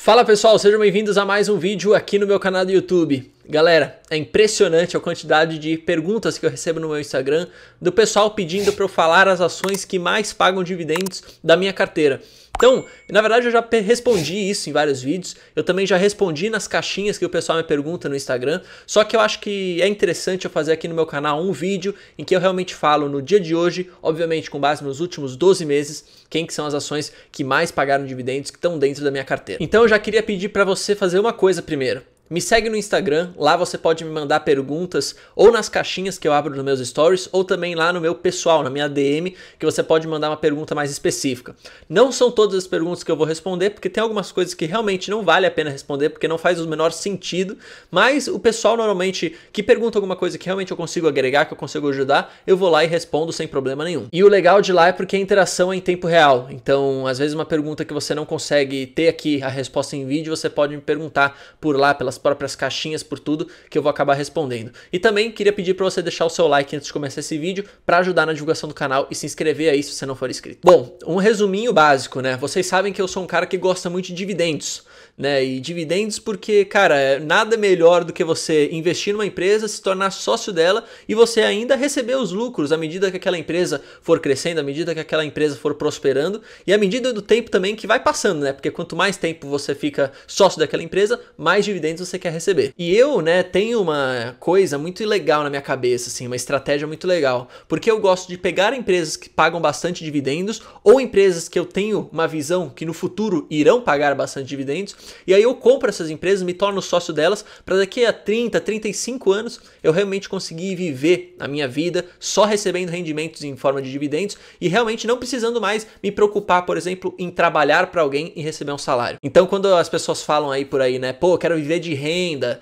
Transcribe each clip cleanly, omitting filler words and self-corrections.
Fala pessoal, sejam bem-vindos a mais um vídeo aqui no meu canal do YouTube. Galera, é impressionante a quantidade de perguntas que eu recebo no meu Instagram do pessoal pedindo para eu falar as ações que mais pagam dividendos da minha carteira. Então, na verdade eu já respondi isso em vários vídeos, eu também já respondi nas caixinhas que o pessoal me pergunta no Instagram, só que eu acho que é interessante eu fazer aqui no meu canal um vídeo em que eu realmente falo no dia de hoje, obviamente com base nos últimos 12 meses, quem que são as ações que mais pagaram dividendos que estão dentro da minha carteira. Então eu já queria pedir para você fazer uma coisa primeiro. Me segue no Instagram, lá você pode me mandar perguntas ou nas caixinhas que eu abro nos meus stories ou também lá no meu pessoal, na minha DM, que você pode mandar uma pergunta mais específica. Não são todas as perguntas que eu vou responder, porque tem algumas coisas que realmente não vale a pena responder, porque não faz o menor sentido, mas o pessoal normalmente que pergunta alguma coisa que realmente eu consigo agregar, que eu consigo ajudar, eu vou lá e respondo sem problema nenhum. E o legal de lá é porque a interação é em tempo real, então às vezes uma pergunta que você não consegue ter aqui a resposta em vídeo, você pode me perguntar por lá, pelas próprias caixinhas, por tudo que eu vou acabar respondendo. E também queria pedir para você deixar o seu like antes de começar esse vídeo para ajudar na divulgação do canal e se inscrever aí se você não for inscrito. Bom, um resuminho básico, né? Vocês sabem que eu sou um cara que gosta muito de dividendos, né? E dividendos porque, cara, nada melhor do que você investir numa empresa, se tornar sócio dela e você ainda receber os lucros à medida que aquela empresa for crescendo, à medida que aquela empresa for prosperando e à medida do tempo também que vai passando, né? Porque quanto mais tempo você fica sócio daquela empresa, mais dividendos você quer receber. E eu, né, tenho uma coisa muito legal na minha cabeça, assim, uma estratégia muito legal, porque eu gosto de pegar empresas que pagam bastante dividendos ou empresas que eu tenho uma visão que no futuro irão pagar bastante dividendos, e aí eu compro essas empresas, me torno sócio delas, para daqui a 30, 35 anos eu realmente conseguir viver a minha vida só recebendo rendimentos em forma de dividendos e realmente não precisando mais me preocupar, por exemplo, em trabalhar para alguém e receber um salário. Então quando as pessoas falam aí por aí, né, pô, eu quero viver de renda,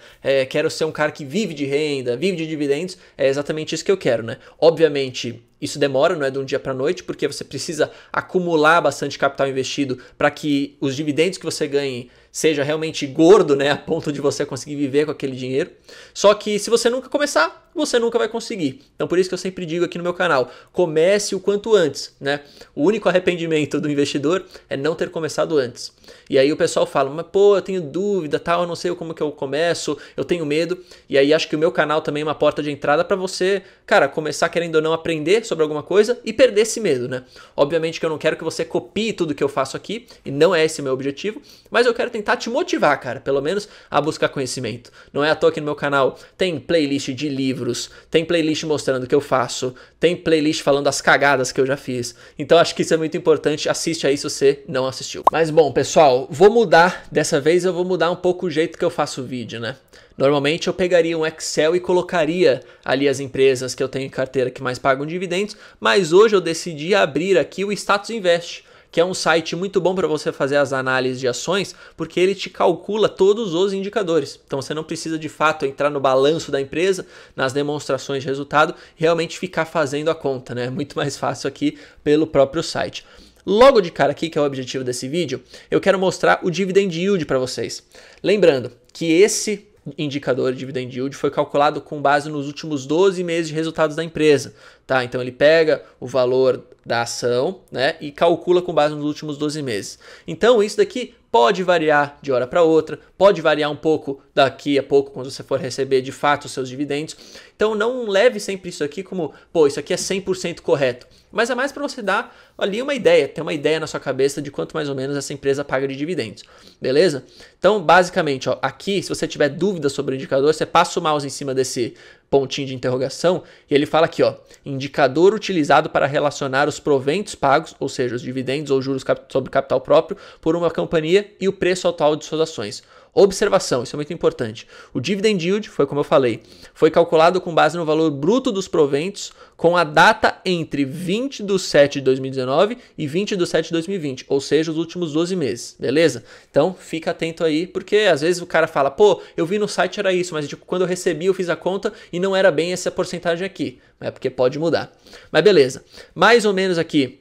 quero ser um cara que vive de renda, vive de dividendos, é exatamente isso que eu quero, né? Obviamente isso demora, não é de um dia para a noite, porque você precisa acumular bastante capital investido para que os dividendos que você ganhe seja realmente gordo, né, a ponto de você conseguir viver com aquele dinheiro. Só que se você nunca começar, você nunca vai conseguir. Então por isso que eu sempre digo aqui no meu canal, comece o quanto antes, né? O único arrependimento do investidor é não ter começado antes. E aí o pessoal fala, mas pô, eu tenho dúvida, tal, eu não sei como que eu começo, eu tenho medo. E aí acho que o meu canal também é uma porta de entrada para você, cara, começar querendo ou não aprender sobre alguma coisa e perder esse medo, né? Obviamente que eu não quero que você copie tudo que eu faço aqui, e não é esse o meu objetivo, mas eu quero tentar te motivar, cara, pelo menos a buscar conhecimento. Não é à toa que no meu canal tem playlist de livros, tem playlist mostrando o que eu faço, tem playlist falando das cagadas que eu já fiz. Então acho que isso é muito importante, assiste aí se você não assistiu. Mas bom, pessoal, vou mudar, dessa vez eu vou mudar um pouco o jeito que eu faço o vídeo, né? Normalmente eu pegaria um Excel e colocaria ali as empresas que eu tenho em carteira que mais pagam dividendos, mas hoje eu decidi abrir aqui o Status Invest, que é um site muito bom para você fazer as análises de ações, porque ele te calcula todos os indicadores. Então você não precisa de fato entrar no balanço da empresa, nas demonstrações de resultado, e realmente ficar fazendo a conta, né? É muito mais fácil aqui pelo próprio site. Logo de cara aqui, que é o objetivo desse vídeo, eu quero mostrar o Dividend Yield para vocês. Lembrando que esse indicador de Dividend Yield foi calculado com base nos últimos 12 meses de resultados da empresa, tá? Então ele pega o valor da ação, né, e calcula com base nos últimos 12 meses. Então isso daqui pode variar de hora para outra, pode variar um pouco daqui a pouco quando você for receber de fato os seus dividendos. Então não leve sempre isso aqui como, pô, isso aqui é 100% correto. Mas é mais para você dar ali uma ideia, ter uma ideia na sua cabeça de quanto mais ou menos essa empresa paga de dividendos, beleza? Então basicamente, ó, aqui se você tiver dúvida sobre o indicador, você passa o mouse em cima desse pontinho de interrogação e ele fala aqui, ó, indicador utilizado para relacionar os proventos pagos, ou seja, os dividendos ou juros sobre capital próprio, por uma companhia e o preço atual de suas ações. Observação, isso é muito importante. O Dividend Yield, foi como eu falei, foi calculado com base no valor bruto dos proventos com a data entre 20 de 7 de 2019 e 20 de 7 de 2020, ou seja, os últimos 12 meses, beleza? Então fica atento aí, porque às vezes o cara fala, pô, eu vi no site era isso, mas tipo, quando eu recebi eu fiz a conta e não era bem essa porcentagem aqui, né? Porque pode mudar. Mas beleza, mais ou menos aqui,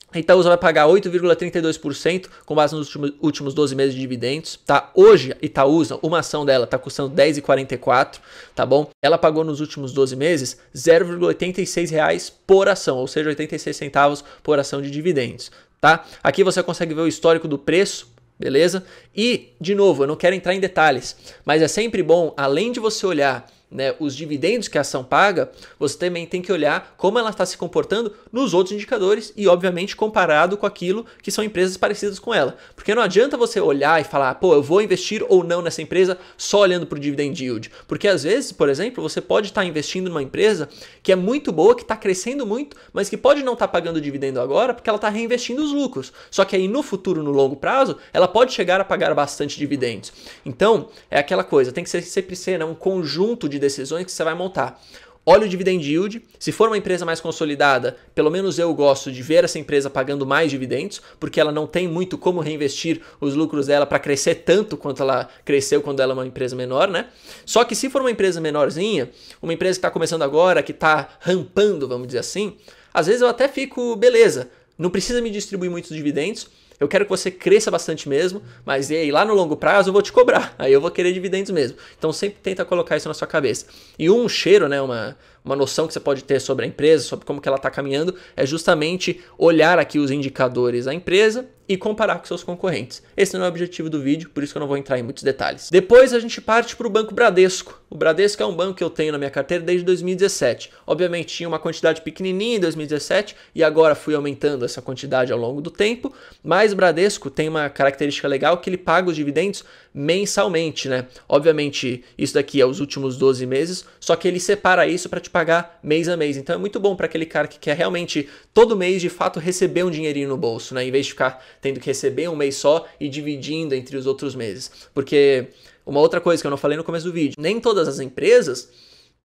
a Itaúsa vai pagar 8,32% com base nos últimos 12 meses de dividendos, tá? Hoje, Itaúsa, uma ação dela está custando R$10,44, tá bom? Ela pagou nos últimos 12 meses R$0,86 por ação, ou seja, 86 centavos por ação de dividendos, tá? Aqui você consegue ver o histórico do preço beleza? E, de novo, eu não quero entrar em detalhes, mas é sempre bom, além de você olhar, né, os dividendos que a ação paga, você também tem que olhar como ela está se comportando nos outros indicadores e, obviamente, comparado com aquilo que são empresas parecidas com ela. Porque não adianta você olhar e falar, pô, eu vou investir ou não nessa empresa só olhando para o dividend yield. Porque às vezes, por exemplo, você pode estar investindo numa empresa que é muito boa, que está crescendo muito, mas que pode não estar pagando dividendo agora porque ela está reinvestindo os lucros. Só que aí no futuro, no longo prazo, ela pode chegar a pagar bastante dividendos. Então, é aquela coisa, tem que sempre ser, né, um conjunto de decisões que você vai montar. Olha o dividend yield, se for uma empresa mais consolidada, pelo menos eu gosto de ver essa empresa pagando mais dividendos, porque ela não tem muito como reinvestir os lucros dela para crescer tanto quanto ela cresceu quando ela é uma empresa menor, né? Só que se for uma empresa menorzinha, uma empresa que está começando agora, que está rampando, vamos dizer assim, às vezes eu até fico, beleza, não precisa me distribuir muitos dividendos, eu quero que você cresça bastante mesmo, mas e aí, lá no longo prazo eu vou te cobrar, aí eu vou querer dividendos mesmo. Então sempre tenta colocar isso na sua cabeça. E um cheiro, né, uma noção que você pode ter sobre a empresa, sobre como que ela está caminhando, é justamente olhar aqui os indicadores da empresa e comparar com seus concorrentes. Esse não é o objetivo do vídeo, por isso que eu não vou entrar em muitos detalhes. Depois a gente parte para o Banco Bradesco. O Bradesco é um banco que eu tenho na minha carteira desde 2017. Obviamente tinha uma quantidade pequenininha em 2017 e agora fui aumentando essa quantidade ao longo do tempo, mas o Bradesco tem uma característica legal que ele paga os dividendos mensalmente, né? Obviamente isso daqui é os últimos 12 meses, só que ele separa isso para te pagar mês a mês. Então é muito bom para aquele cara que quer realmente todo mês de fato receber um dinheirinho no bolso, né? Em vez de ficar tendo que receber um mês só e dividindo entre os outros meses. Porque uma outra coisa que eu não falei no começo do vídeo, nem todas as empresas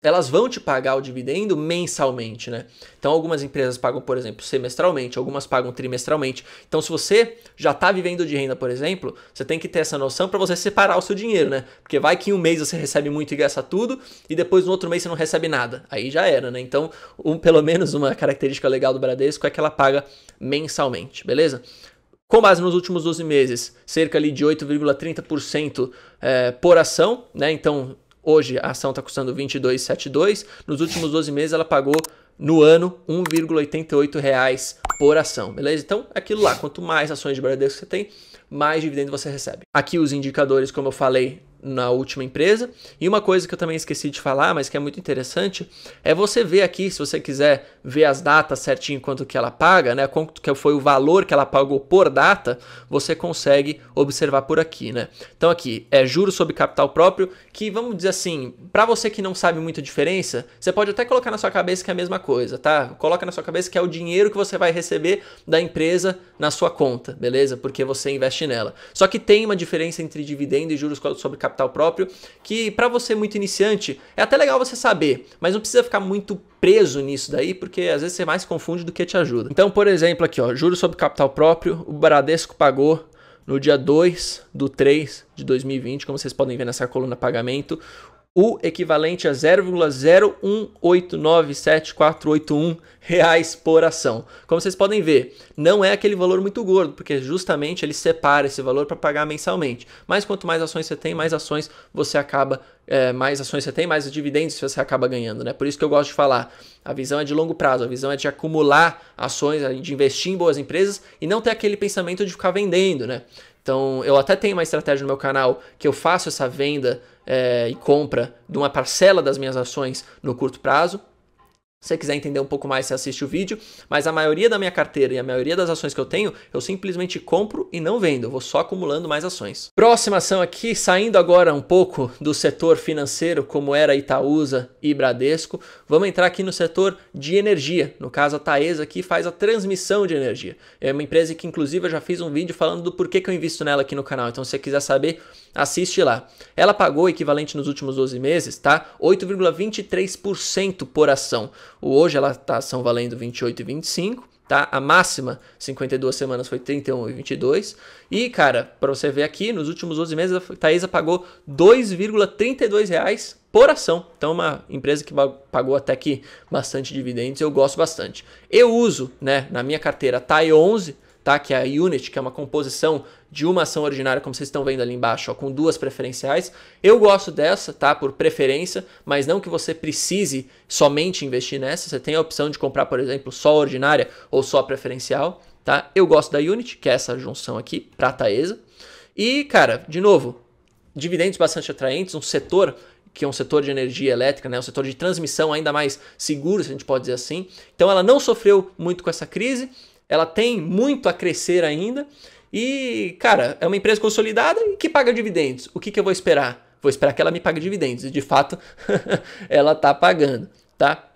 elas vão te pagar o dividendo mensalmente, né? Então algumas empresas pagam, por exemplo, semestralmente, algumas pagam trimestralmente. Então se você já está vivendo de renda, por exemplo, você tem que ter essa noção para você separar o seu dinheiro, né? Porque vai que em um mês você recebe muito e gasta tudo e depois no outro mês você não recebe nada. Aí já era, né? Então pelo menos uma característica legal do Bradesco é que ela paga mensalmente, beleza? Com base nos últimos 12 meses, cerca ali de 8,30% por ação, né? Então hoje a ação está custando R$ 22,72. Nos últimos 12 meses ela pagou no ano R$ 1,88 por ação, beleza? Então é aquilo lá, quanto mais ações de Bradesco você tem, mais dividendo você recebe. Aqui os indicadores, como eu falei na última empresa. E uma coisa que eu também esqueci de falar, mas que é muito interessante, é você ver aqui, se você quiser ver as datas certinho quanto que ela paga, né, quanto que foi o valor que ela pagou por data, você consegue observar por aqui, né? Então aqui é juros sobre capital próprio, que vamos dizer assim, para você que não sabe muita diferença, você pode até colocar na sua cabeça que é a mesma coisa, tá? Coloca na sua cabeça que é o dinheiro que você vai receber da empresa na sua conta, beleza? Porque você investe nela. Só que tem uma diferença entre dividendo e juros sobre capital próprio, que para você muito iniciante é até legal você saber, mas não precisa ficar muito preso nisso daí, porque às vezes você mais se confunde do que te ajuda. Então, por exemplo, aqui, ó, juros sobre capital próprio, o Bradesco pagou no dia 2/3 de 2020, como vocês podem ver nessa coluna pagamento, o equivalente a 0,018974881 reais por ação. Como vocês podem ver, não é aquele valor muito gordo, porque justamente ele separa esse valor para pagar mensalmente. Mas quanto mais ações você tem, mais ações você acaba, mais ações você tem, mais dividendos você acaba ganhando, né? Por isso que eu gosto de falar, a visão é de longo prazo, a visão é de acumular ações, de investir em boas empresas e não ter aquele pensamento de ficar vendendo, né? Então, eu até tenho uma estratégia no meu canal que eu faço essa venda e compra de uma parcela das minhas ações no curto prazo. Se você quiser entender um pouco mais, você assiste o vídeo, mas a maioria da minha carteira e a maioria das ações que eu tenho, eu simplesmente compro e não vendo, eu vou só acumulando mais ações. Próxima ação aqui, saindo agora um pouco do setor financeiro, como era Itaúsa e Bradesco, vamos entrar aqui no setor de energia. No caso, a Taesa aqui faz a transmissão de energia. É uma empresa que inclusive eu já fiz um vídeo falando do porquê que eu invisto nela aqui no canal, então se você quiser saber, assiste lá. Ela pagou o equivalente nos últimos 12 meses, tá? 8,23% por ação. Hoje ela tá ação valendo 28,25, tá? A máxima 52 semanas foi 31,22. E, cara, para você ver aqui, nos últimos 12 meses a Taesa pagou R$ 2,32 por ação. Então, uma empresa que pagou até aqui bastante dividendos, eu gosto bastante. Eu uso, né, na minha carteira TAI 11, tá? Que é a Unit, que é uma composição de uma ação ordinária, como vocês estão vendo ali embaixo, ó, com duas preferenciais. Eu gosto dessa, tá? Por preferência, mas não que você precise somente investir nessa. Você tem a opção de comprar, por exemplo, só ordinária ou só preferencial, tá? Eu gosto da Unit, que é essa junção aqui, para a Taesa. E, cara, de novo, dividendos bastante atraentes, um setor que é um setor de energia elétrica, né, um setor de transmissão ainda mais seguro, se a gente pode dizer assim. Então ela não sofreu muito com essa crise, ela tem muito a crescer ainda e, cara, é uma empresa consolidada e que paga dividendos. O que eu vou esperar? Vou esperar que ela me pague dividendos e de fato ela tá pagando, tá?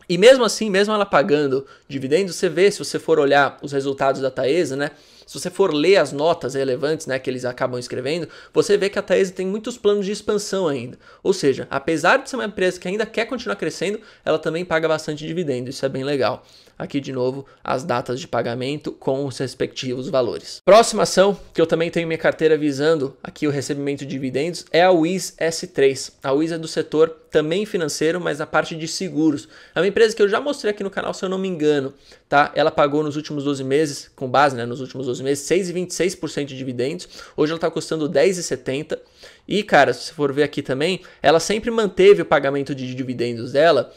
E mesmo assim, mesmo ela pagando dividendos, você vê, se você for olhar os resultados da Taesa, né? Se você for ler as notas relevantes, né, que eles acabam escrevendo, você vê que a Taesa tem muitos planos de expansão ainda. Ou seja, apesar de ser uma empresa que ainda quer continuar crescendo, ela também paga bastante dividendo. Isso é bem legal. Aqui de novo as datas de pagamento com os respectivos valores. Próxima ação que eu também tenho em minha carteira visando aqui o recebimento de dividendos é a Wiz S3. A Wiz é do setor também financeiro, mas na parte de seguros. É uma empresa que eu já mostrei aqui no canal, se eu não me engano, tá? Ela pagou nos últimos 12 meses, com base, né, nos últimos 12 meses, 6,26% de dividendos. Hoje ela está custando 10,70. E, cara, se você for ver aqui também, ela sempre manteve o pagamento de dividendos dela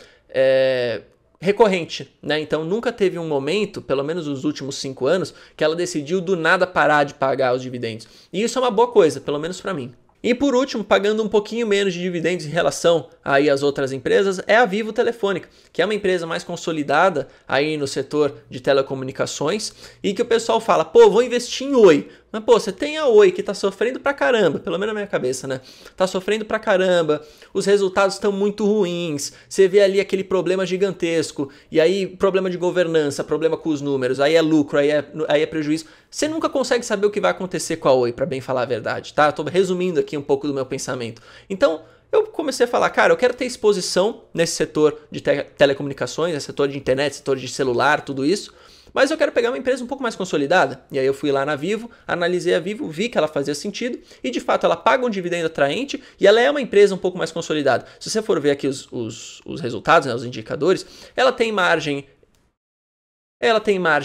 recorrente, né? Então nunca teve um momento, pelo menos nos últimos 5 anos, que ela decidiu do nada parar de pagar os dividendos. E isso é uma boa coisa, pelo menos para mim. E por último, pagando um pouquinho menos de dividendos em relação aí às outras empresas, é a Vivo Telefônica, que é uma empresa mais consolidada aí no setor de telecomunicações e que o pessoal fala, pô, vou investir em Oi. Mas pô, você tem a Oi que tá sofrendo pra caramba, pelo menos na minha cabeça, né? Tá sofrendo pra caramba, os resultados estão muito ruins, você vê ali aquele problema gigantesco, e aí problema de governança, problema com os números, aí é lucro, aí é prejuízo. Você nunca consegue saber o que vai acontecer com a Oi, pra bem falar a verdade, tá? Eu tô resumindo aqui um pouco do meu pensamento. Então, eu comecei a falar, cara, eu quero ter exposição nesse setor de telecomunicações, nesse setor de internet, setor de celular, tudo isso, mas eu quero pegar uma empresa um pouco mais consolidada. E aí eu fui lá na Vivo, analisei a Vivo, vi que ela fazia sentido e de fato ela paga um dividendo atraente e ela é uma empresa um pouco mais consolidada. Se você for ver aqui os resultados, né, os indicadores, ela tem margem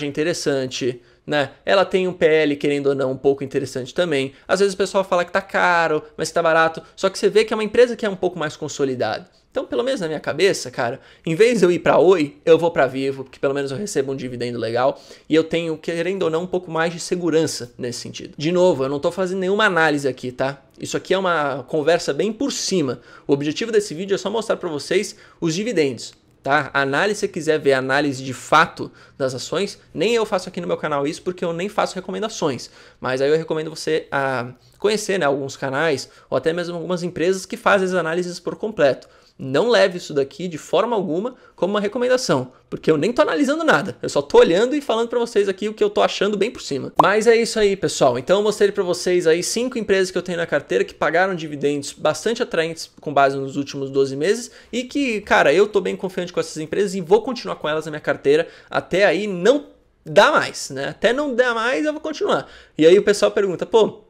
interessante, né? Ela tem um PL, querendo ou não, um pouco interessante também. Às vezes o pessoal fala que tá caro, mas que tá barato, só que você vê que é uma empresa que é um pouco mais consolidada. Então, pelo menos na minha cabeça, cara, em vez de eu ir para Oi, eu vou para Vivo, porque pelo menos eu recebo um dividendo legal e eu tenho, querendo ou não, um pouco mais de segurança nesse sentido. De novo, eu não tô fazendo nenhuma análise aqui, tá? Isso aqui é uma conversa bem por cima. O objetivo desse vídeo é só mostrar para vocês os dividendos. Tá? A análise, se você quiser ver a análise de fato das ações, nem eu faço aqui no meu canal isso, porque eu nem faço recomendações. Mas aí eu recomendo você a conhecer, né, alguns canais, ou até mesmo algumas empresas que fazem as análises por completo. Não leve isso daqui de forma alguma como uma recomendação, porque eu nem tô analisando nada, eu só tô olhando e falando para vocês aqui o que eu tô achando bem por cima. Mas é isso aí, pessoal. Então eu mostrei para vocês aí 5 empresas que eu tenho na carteira que pagaram dividendos bastante atraentes com base nos últimos 12 meses e que, cara, eu tô bem confiante com essas empresas e vou continuar com elas na minha carteira até aí não dá mais, né? Até não dar mais eu vou continuar. E aí o pessoal pergunta, pô,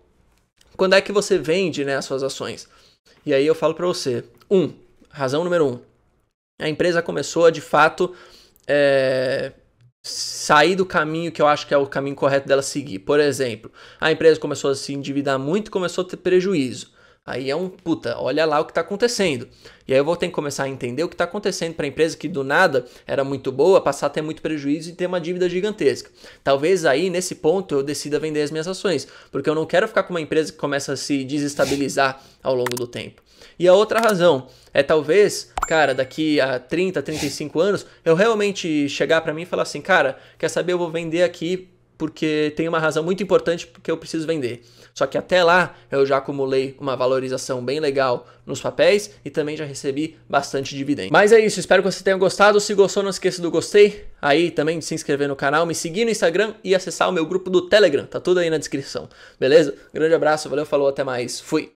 quando é que você vende, né, as suas ações? E aí eu falo para você, razão número 1, a empresa começou a de fato sair do caminho que eu acho que é o caminho correto dela seguir. Por exemplo, a empresa começou a se endividar muito e começou a ter prejuízo. Aí é puta, olha lá o que está acontecendo. E aí eu vou ter que começar a entender o que está acontecendo para a empresa que do nada era muito boa, passar a ter muito prejuízo e ter uma dívida gigantesca. Talvez aí, nesse ponto, eu decida vender as minhas ações, porque eu não quero ficar com uma empresa que começa a se desestabilizar ao longo do tempo. E a outra razão é talvez, cara, daqui a 30, 35 anos, eu realmente chegar para mim e falar assim, cara, quer saber, eu vou vender aqui porque tem uma razão muito importante porque eu preciso vender. Só que até lá eu já acumulei uma valorização bem legal nos papéis e também já recebi bastante dividendo. Mas é isso, espero que você tenha gostado. Se gostou, não esqueça do gostei. Aí também de se inscrever no canal, me seguir no Instagram e acessar o meu grupo do Telegram. Tá tudo aí na descrição, beleza? Grande abraço, valeu, falou, até mais, fui!